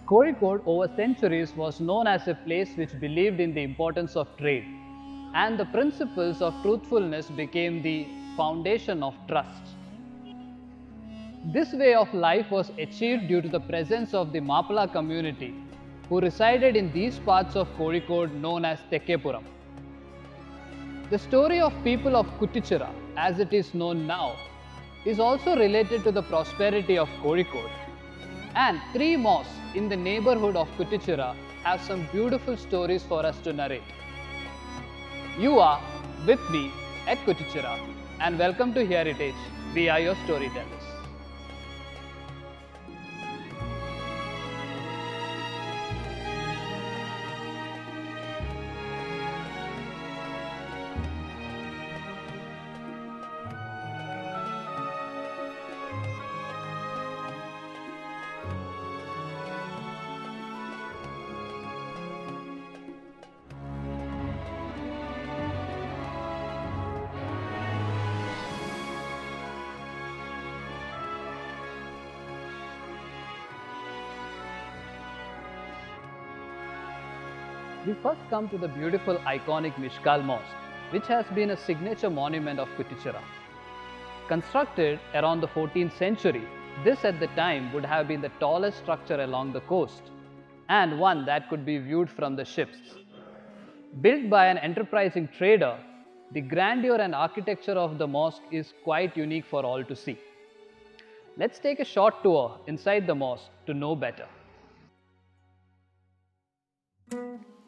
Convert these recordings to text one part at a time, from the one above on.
Kozhikode over centuries was known as a place which believed in the importance of trade, and the principles of truthfulness became the foundation of trust. This way of life was achieved due to the presence of the Mappala community who resided in these parts of Kozhikode known as Thekkepuram. The story of people of Kuttichira, as it is known now, is also related to the prosperity of Kozhikode, and 3 mosques in the neighbourhood of Kuttichira have some beautiful stories for us to narrate. You are with me at Kuttichira, and welcome to Hearitage. We are your storytellers. We first come to the beautiful iconic Mishkal Mosque, which has been a signature monument of Kuttichira. Constructed around the 14th century, this at the time would have been the tallest structure along the coast and one that could be viewed from the ships. Built by an enterprising trader, the grandeur and architecture of the mosque is quite unique for all to see. Let's take a short tour inside the mosque to know better.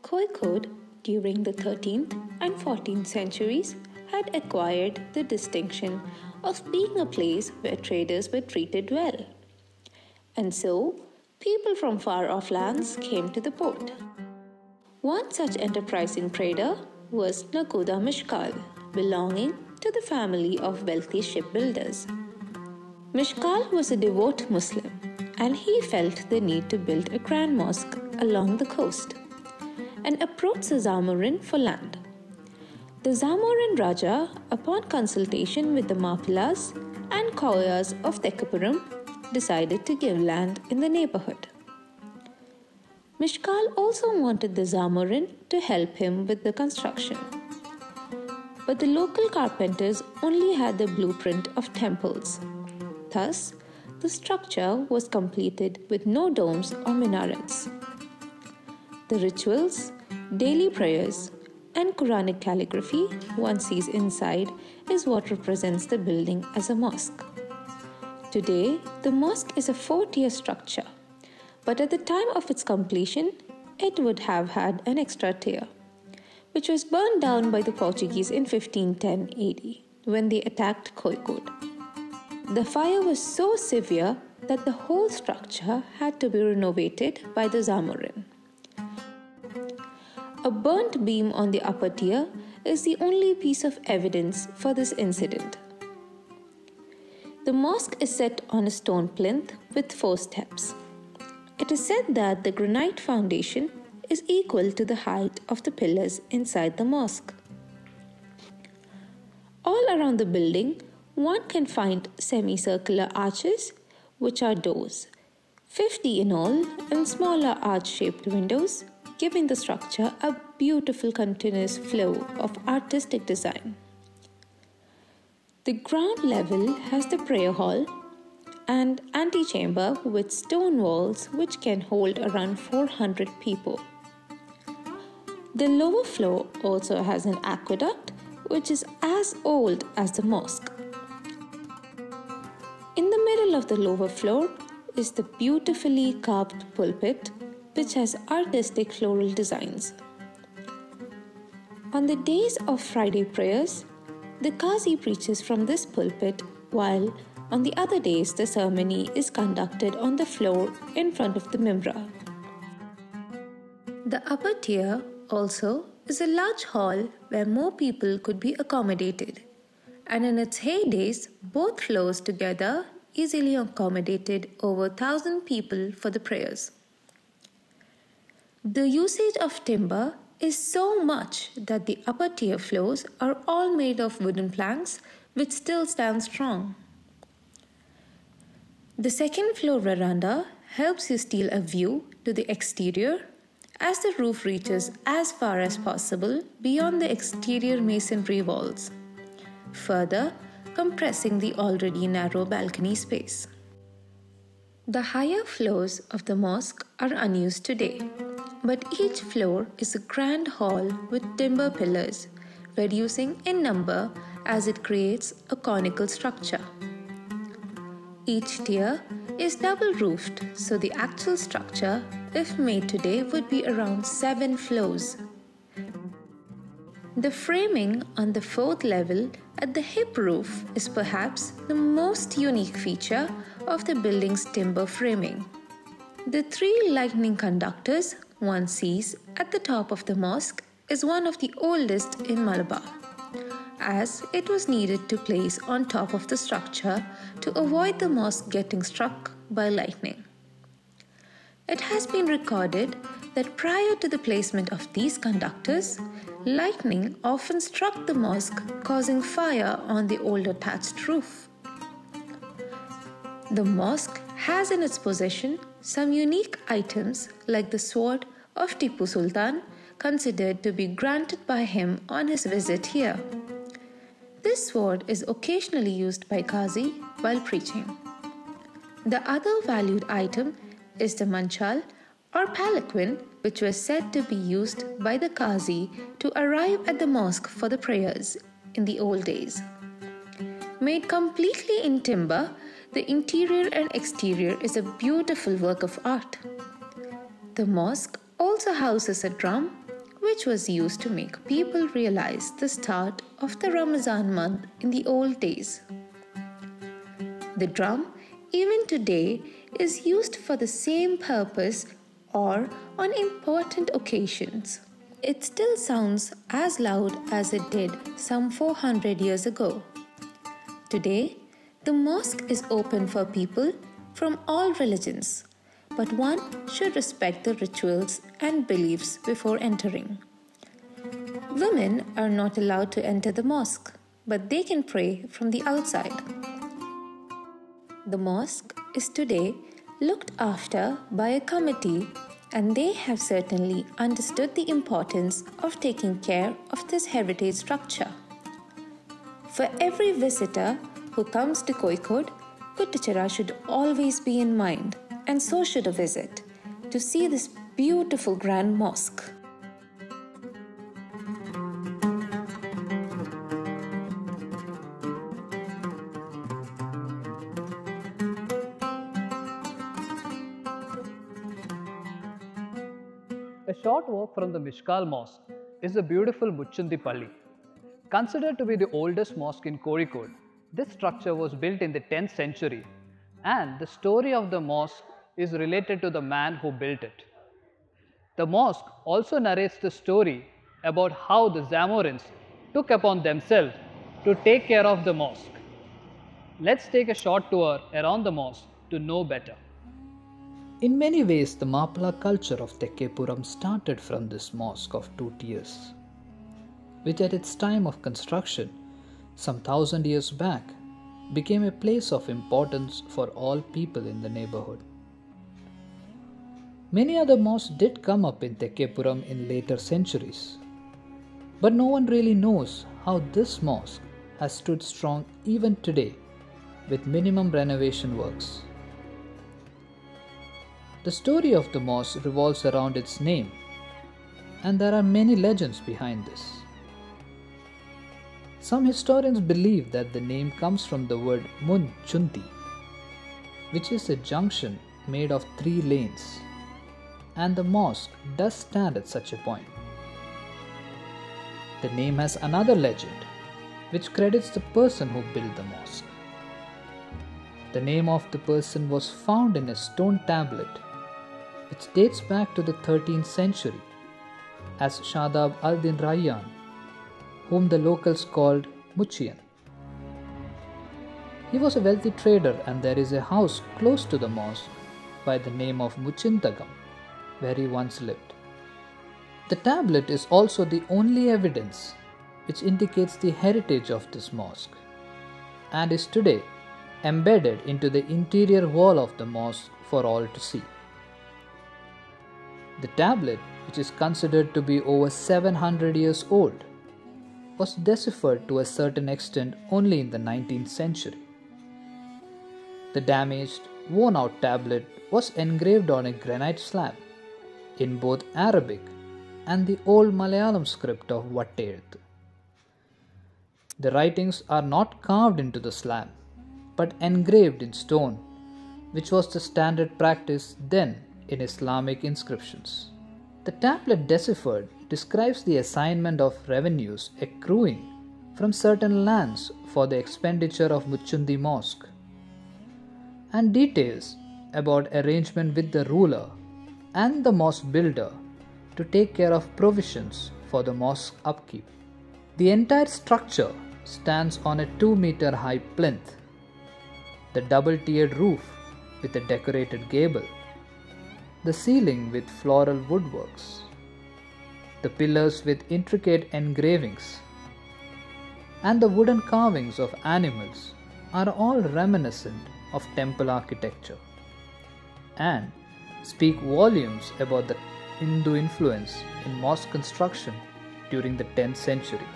Kozhikode, during the 13th and 14th centuries, had acquired the distinction of being a place where traders were treated well. And so, people from far-off lands came to the port. One such enterprising trader was Nakoda Mishkal, belonging to the family of wealthy shipbuilders. Mishkal was a devout Muslim, and he felt the need to build a grand mosque along the coast and approached the Zamorin for land. The Zamorin Raja, upon consultation with the Mappalas and Koyas of Thekkepuram, decided to give land in the neighbourhood. Mishkal also wanted the Zamorin to help him with the construction. But the local carpenters only had the blueprint of temples. Thus, the structure was completed with no domes or minarets. The rituals, daily prayers, and Quranic calligraphy one sees inside is what represents the building as a mosque. Today, the mosque is a 4-tier structure, but at the time of its completion, it would have had an extra tier, which was burned down by the Portuguese in 1510 AD when they attacked Kozhikode. The fire was so severe that the whole structure had to be renovated by the Zamorin. A burnt beam on the upper tier is the only piece of evidence for this incident. The mosque is set on a stone plinth with 4 steps. It is said that the granite foundation is equal to the height of the pillars inside the mosque. All around the building, one can find semicircular arches, which are doors, 50 in all, and smaller arch-shaped windows, giving the structure a beautiful continuous flow of artistic design. The ground level has the prayer hall and antechamber with stone walls which can hold around 400 people. The lower floor also has an aqueduct which is as old as the mosque. In the middle of the lower floor is the beautifully carved pulpit which has artistic floral designs. On the days of Friday prayers, the Qazi preaches from this pulpit, while on the other days the ceremony is conducted on the floor in front of the Mimra. The upper tier also is a large hall where more people could be accommodated, and in its heydays, both floors together easily accommodated over 1,000 people for the prayers. The usage of timber is so much that the upper tier floors are all made of wooden planks which still stand strong. The second floor veranda helps you steal a view to the exterior as the roof reaches as far as possible beyond the exterior masonry walls, further compressing the already narrow balcony space. The higher floors of the mosque are unused today, but each floor is a grand hall with timber pillars, reducing in number as it creates a conical structure. Each tier is double roofed, so the actual structure, if made today, would be around 7 floors. The framing on the 4th level at the hip roof is perhaps the most unique feature of the building's timber framing. The 3 lightning conductors one sees at the top of the mosque is one of the oldest in Malabar, as it was needed to place on top of the structure to avoid the mosque getting struck by lightning. It has been recorded that prior to the placement of these conductors, lightning often struck the mosque, causing fire on the older thatched roof. The mosque has in its possession some unique items like the sword of Tipu Sultan, considered to be granted by him on his visit here. This sword is occasionally used by Qazi while preaching. The other valued item is the manchal or palanquin, which was said to be used by the Qazi to arrive at the mosque for the prayers in the old days. Made completely in timber, the interior and exterior is a beautiful work of art. The mosque also houses a drum, which was used to make people realize the start of the Ramazan month in the old days. The drum, even today, is used for the same purpose or on important occasions. It still sounds as loud as it did some 400 years ago. Today, the mosque is open for people from all religions, but one should respect the rituals and beliefs before entering. Women are not allowed to enter the mosque, but they can pray from the outside. The mosque is today looked after by a committee, and they have certainly understood the importance of taking care of this heritage structure. For every visitor who comes to Kozhikode, Kuttichira should always be in mind, and so should a visit, to see this beautiful grand mosque. A short walk from the Mishkal Mosque is the beautiful Muchundi Palli. Considered to be the oldest mosque in Kozhikode, this structure was built in the 10th century, and the story of the mosque is related to the man who built it. The mosque also narrates the story about how the Zamorins took upon themselves to take care of the mosque. Let's take a short tour around the mosque to know better. In many ways, the Mapala culture of Thekkepuram started from this mosque of 2 tiers, which at its time of construction, some 1,000 years back, became a place of importance for all people in the neighbourhood. Many other mosques did come up in Thekkepuram in later centuries, but no one really knows how this mosque has stood strong even today with minimum renovation works. The story of the mosque revolves around its name, and there are many legends behind this. Some historians believe that the name comes from the word Munchundi, which is a junction made of 3 lanes, and the mosque does stand at such a point. The name has another legend, which credits the person who built the mosque. The name of the person was found in a stone tablet, which dates back to the 13th century, as Shadab al-Din Rayyan, whom the locals called Muchian. He was a wealthy trader, and there is a house close to the mosque by the name of Muchintagam, where he once lived. The tablet is also the only evidence which indicates the heritage of this mosque, and is today embedded into the interior wall of the mosque for all to see. The tablet, which is considered to be over 700 years old, was deciphered to a certain extent only in the 19th century. The damaged, worn-out tablet was engraved on a granite slab in both Arabic and the old Malayalam script of Vatteluthu. The writings are not carved into the slab, but engraved in stone, which was the standard practice then in Islamic inscriptions. The tablet deciphered describes the assignment of revenues accruing from certain lands for the expenditure of Muchundi Mosque, and details about arrangement with the ruler and the mosque builder to take care of provisions for the mosque upkeep. The entire structure stands on a 2-meter high plinth, the double-tiered roof with a decorated gable, the ceiling with floral woodworks, the pillars with intricate engravings, and the wooden carvings of animals are all reminiscent of temple architecture and speak volumes about the Hindu influence in mosque construction during the 10th century.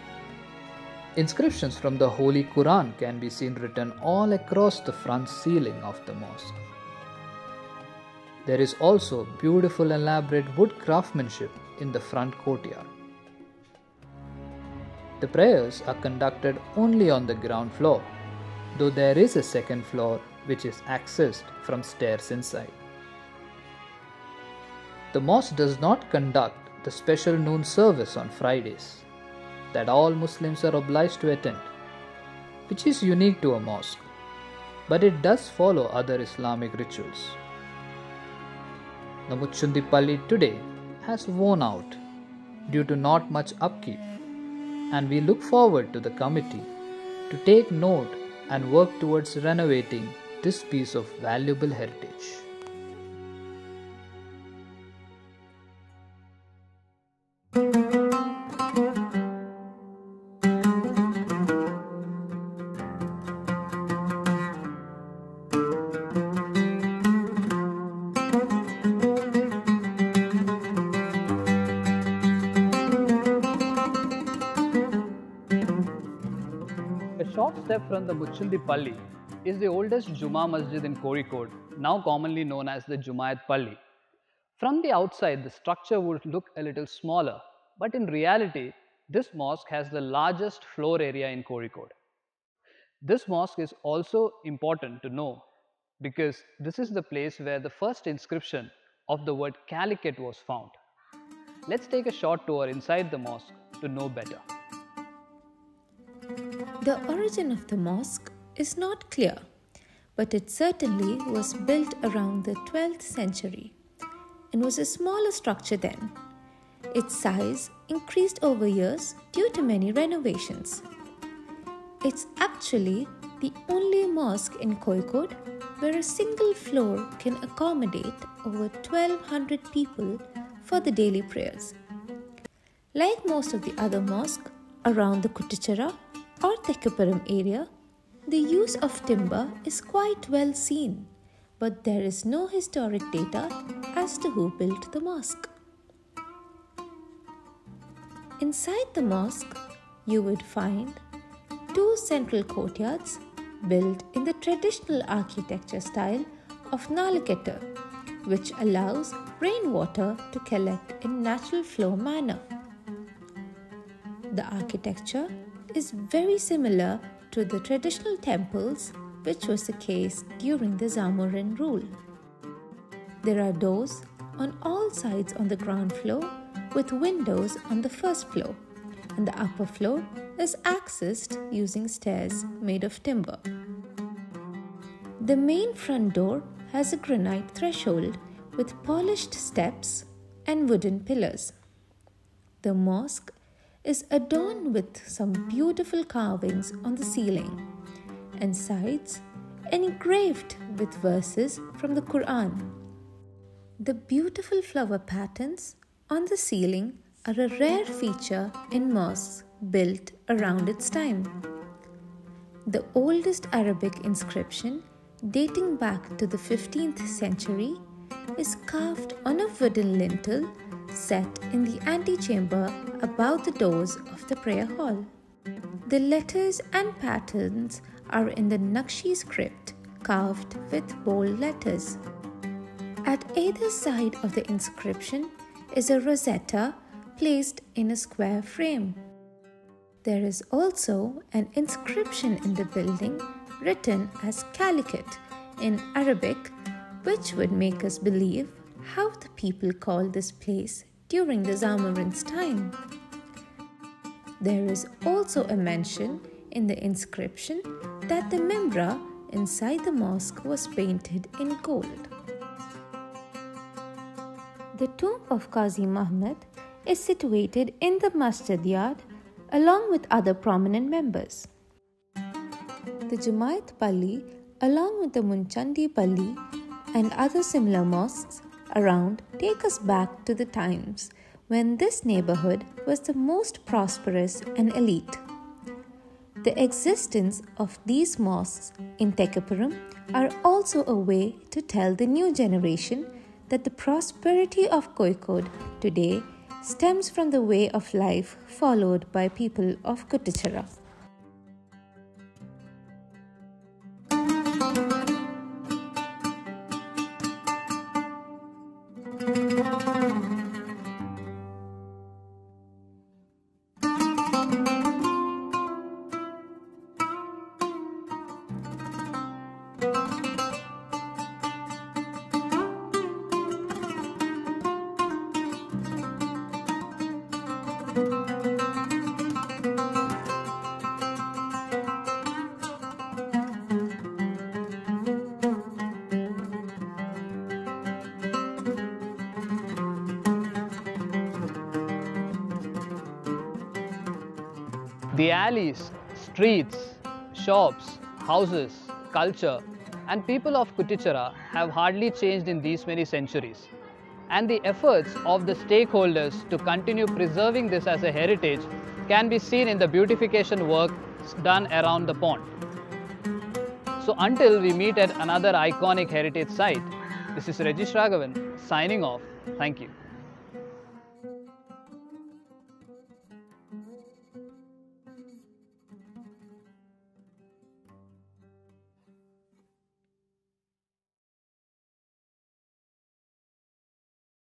Inscriptions from the Holy Quran can be seen written all across the front ceiling of the mosque. There is also beautiful elaborate wood craftsmanship in the front courtyard. The prayers are conducted only on the ground floor, though there is a second floor which is accessed from stairs inside. The mosque does not conduct the special noon service on Fridays that all Muslims are obliged to attend, which is unique to a mosque, but it does follow other Islamic rituals. The Muchundi Palli today has worn out due to not much upkeep, and we look forward to the committee to take note and work towards renovating this piece of valuable heritage. A short step from the Muchundi Palli is the oldest Juma Masjid in Kozhikode, now commonly known as the Jumait Palli. From the outside, the structure would look a little smaller, but in reality, this mosque has the largest floor area in Kozhikode. This mosque is also important to know because this is the place where the first inscription of the word Calicut was found. Let's take a short tour inside the mosque to know better. The origin of the mosque is not clear, but it certainly was built around the 12th century and was a smaller structure then. Its size increased over years due to many renovations. It's actually the only mosque in Kozhikode where a single floor can accommodate over 1,200 people for the daily prayers. Like most of the other mosques around the Kuttichira or Thekkepuram area, the use of timber is quite well seen, but there is no historic data as to who built the mosque. Inside the mosque, you would find 2 central courtyards built in the traditional architecture style of Nalaketta, which allows rainwater to collect in natural flow manner. The architecture is very similar to the traditional temples, which was the case during the Zamorin rule. There are doors on all sides on the ground floor with windows on the first floor, and the upper floor is accessed using stairs made of timber. The main front door has a granite threshold with polished steps and wooden pillars. The mosque is adorned with some beautiful carvings on the ceiling and sides engraved with verses from the Quran. The beautiful flower patterns on the ceiling are a rare feature in mosques built around its time. The oldest Arabic inscription, dating back to the 15th century, is carved on a wooden lintel set in the antechamber above the doors of the prayer hall. The letters and patterns are in the Nakshi script carved with bold letters. At either side of the inscription is a rosetta placed in a square frame. There is also an inscription in the building written as Calicut in Arabic, which would make us believe how the people called this place during the Zamorin's time. There is also a mention in the inscription that the mimbra inside the mosque was painted in gold. The tomb of Qazi Muhammad is situated in the masjid yard along with other prominent members. The Jumait Palli, along with the Munchundi Palli and other similar mosques around, take us back to the times when this neighbourhood was the most prosperous and elite. The existence of these mosques in Thekkepuram are also a way to tell the new generation that the prosperity of Kozhikode today stems from the way of life followed by people of Kuttichira. The alleys, streets, shops, houses, culture, and people of Kuttichira have hardly changed in these many centuries. And the efforts of the stakeholders to continue preserving this as a heritage can be seen in the beautification work done around the pond. So until we meet at another iconic heritage site, this is Rajesh Raghavan signing off. Thank you.